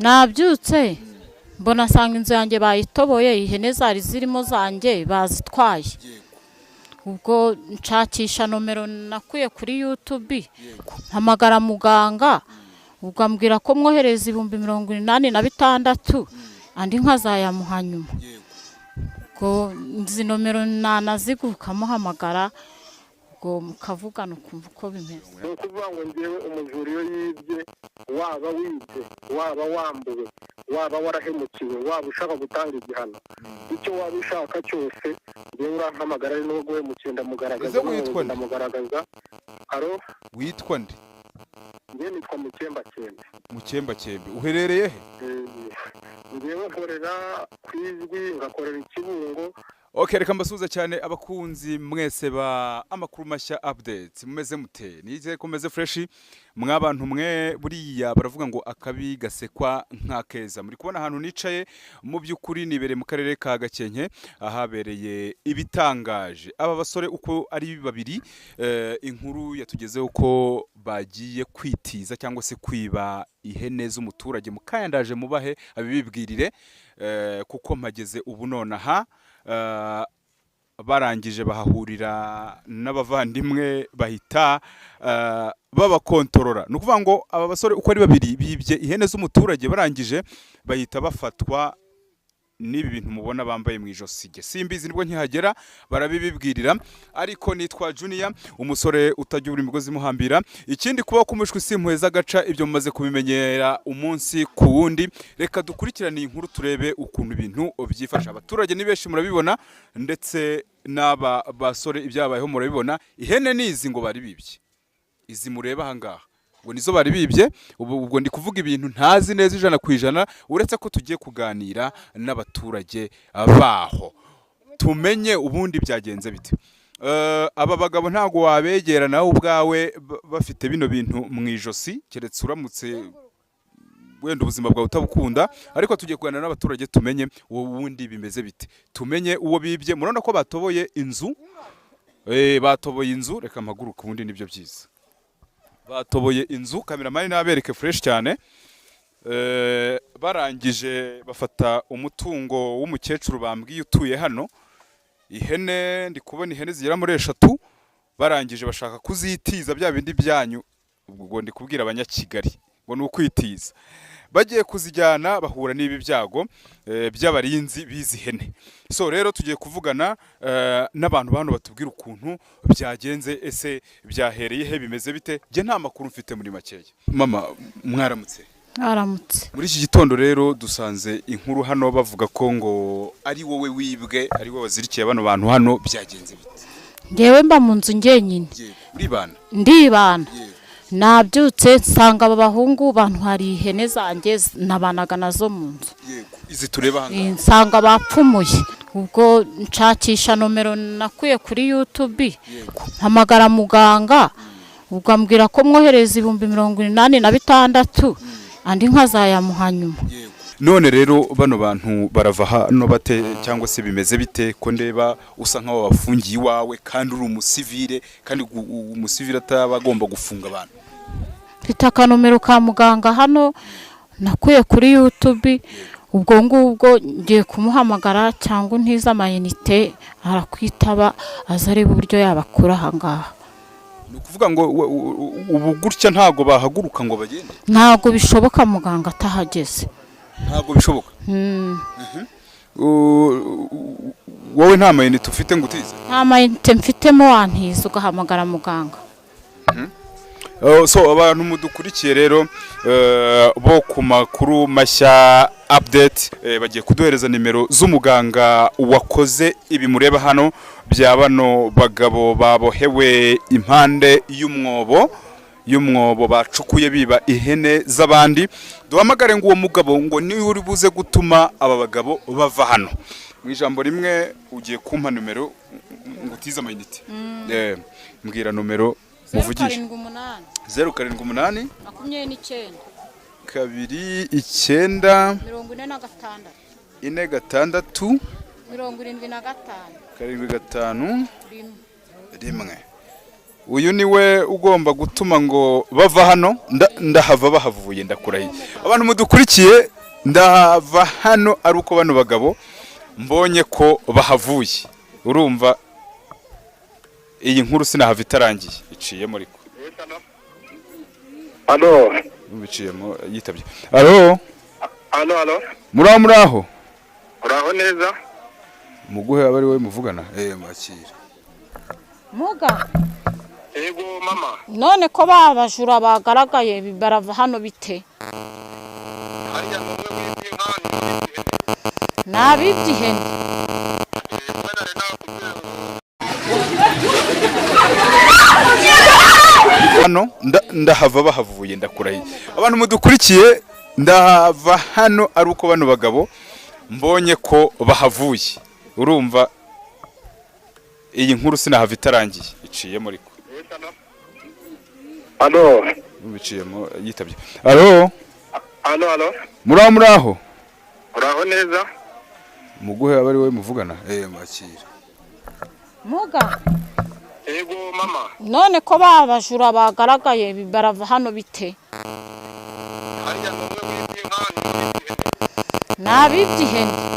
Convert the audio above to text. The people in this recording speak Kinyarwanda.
nabyutse mbona asanga inzu yanjye bayitoboye, ihene zari zirimo zanjye bazitwaye. Ubwo nshakisha nomero nakuye kuri YouTube, mpamagara muganga, ubwo ambwira ko mwohereza 86,000 andi nkazayamuha nyuma. Ubwo izi nomero nanaziguka muhamagara, ubwo mukavugana ukumva uko bimeze. Ni ukuvuga ngo ngewe umujura iyo yibye, waba wibye, waba wambuwe, waba warahemukiwe, waba ushaka gutanga igihano, icyo waba ushaka cyose ngewe urampamagara, ari no guhemukira ndamugaragaza. Haro, witwa nde? ngewe nitwa Mukembakembe. Uherereye he? ngewe nkorera kwizwi, ngakorera Ikibungo. Okay, reka mbasuhuza cyane abakunzi mwese ba amakuru mashya updates. Mumeze mute? Nizeye ko meze fresh. Mwabantu mwe buriya baravuga ngo akabi gasekwa nk'akeza. Muri kubona ahantu nicaye mu by'ukuri nibere mu karere ka Gakenke, ahabereye ibitangaje. Aba basore uko ari babiri, inkuru yatugezeho ko bagiye kwitiza cyangwa se kwiba ihene z'umuturage. Mukayandaje mubahe abibibwirire, kuko mpageze ubu nonaha. Barangije bahahurira n'abavandimwe bahita babakontorora. Nukuvuga ngo aba basore uko ari babiri bibye ihene z'umuturage, barangije bahita bafatwa n'ibi bintu mubona bambaye mu ijosi. Simbizi nibwo nkihagera barabibibwirira, ariko nitwa Junior, umusore utajya uri imigozi muhambira. Ikindi kuba kumushwe simpuheza gaca, ibyo mumaze kubimenyera umunsi ku wundi. Reka dukurikirane inkuru turebe ukuntu ibintu byifasha. Abaturage ni benshi murabibona, ndetse n'aba basore ibyabayeho murabibona. Ihene nizi ngo bari bibye, izi mureba ahangaha ngo nizo bari bibye. Ubwo ndi kuvuga ibintu ntazi neza 100%, uretse ko tugiye kuganira n'abaturage baho tumenye ubundi byagenze bite. Aba bagabo ntago wabegera nawe ubwawe bafite bino bintu mu ijosi, keretse uramutse wenda ubuzima bwawe utabukunda. Ariko tugiye kuganira n'abaturage tumenye ubundi bimeze bite, tumenye uwo bibye. Murabona ko batoboye inzu, batoboye inzu. Reka mpaguruka ubundi nibyo byiza. Batoboye inzu, kameramani nabereke fresh cyane. Barangije bafata umutungo w'umukecuru bambwiye utuye hano. Ihene ndi kubona ihene zigera muri 3, barangije bashaka kuzitiza bya bindi byanyu. Ubwo ndi kubwira abanyakigali ngo ni ukwitiza. Bagiye kuzijyana bahura n'ibi byago by'abarinzi bizi hene. So rero tugiye kuvugana n'abantu bano batubwira ukuntu byagenze, ese byahereye he, bimeze bite. Je nta makuru mfite muri makeya. Mama mwaramutse? Aramutse. Muri iki gitondo rero dusanze inkuru hano bavuga ko ngo ari wowe wibwe, ari wowe wazirikiye bano bantu hano. Byagenze bite? Ngewe mba mu nzu ngenyine. Uribana? Ndibana. Nabyutse nsanga aba bahungu bantwari ihene zanjye nabanaga nazo mu nzu. Yego, izi tureba hanga. Nsanga bapfumuye. Ubwo nshakisha nomero nakuye kuri YouTube, mpamagara muganga, ubwo ambwira ko mwohereza 86,000 andi nkazayamuha nyuma. None rero bano bantu barava hano bate, cyangwa se bimeze bite ko ndeba usa nkaho bafungiye iwawe kandi uri umusivile, kandi umusivile ataba agomba gufunga abantu? Mfite akanomero ka muganga hano nakuye kuri YouTube. Ubwo ngubwo ngiye kumuhamagara cyangwa ntiza amayinite, arakwitaba azareba uburyo yabakura ahangaha. Nukuvuga ngo ubu gutya ntago bahaguruka ngo bagende? Ntago bishoboka muganga atahageze. Ntago bishoboka? Wowe nta mayinite ufite ngo utize? Nta mayinite mfitemo, wantiza ugahamagara muganga. So abantu mudukurikiye rero bo ku makuru mashya update, bagiye kuduhereza nimero z'umuganga wakoze ibi mureba hano bya bano bagabo babohewe impande y'umwobo bacukuye biba ihene z'abandi. Duhamagare ngo uwo mugabo ngo ni uri buze gutuma aba bagabo bava hano. Mu ijambo rimwe ugiye kumpa numero ngo utize amayinite. Mbwira numero muvugisha. 078 29 2 9 46 75 75 1. uyu niwe ugomba gutuma ngo bava hano ndahava bahavuye ndakurahiye. Abantu mudukurikiye ndahava hano ari uko bano bagabo mbonye ko bahavuye. Urumva iyi nkuru sinahava itarangiye iciyemo ariko. Alo. Biciyemo yitabye. Alo. Alo. Muraho. Uraho neza? Muguhe abari we muvugana. Makira. Muga. Ego mama. None ko babajura bagaragaye barava hano bite? Hariya numwe wibye nkani. Nabibyihene. Hano ndahava bahavuye ndakurahiye. Abantu mudukurikiye ndahava hano ari uko bano bagabo mbonye ko bahavuye. Urumva iyi nkuru sinahava itarangiye iciyemo ariko. Alo. Biciyemo yitabye. Alo. Alo. Muraho. Uraho neza? Muguhe abari we muvugana. Makira. Muga. Ego mama. None ko babajura bagaragaye barava hano bite? Hariya numwe wibye nkani. Nabibyihene.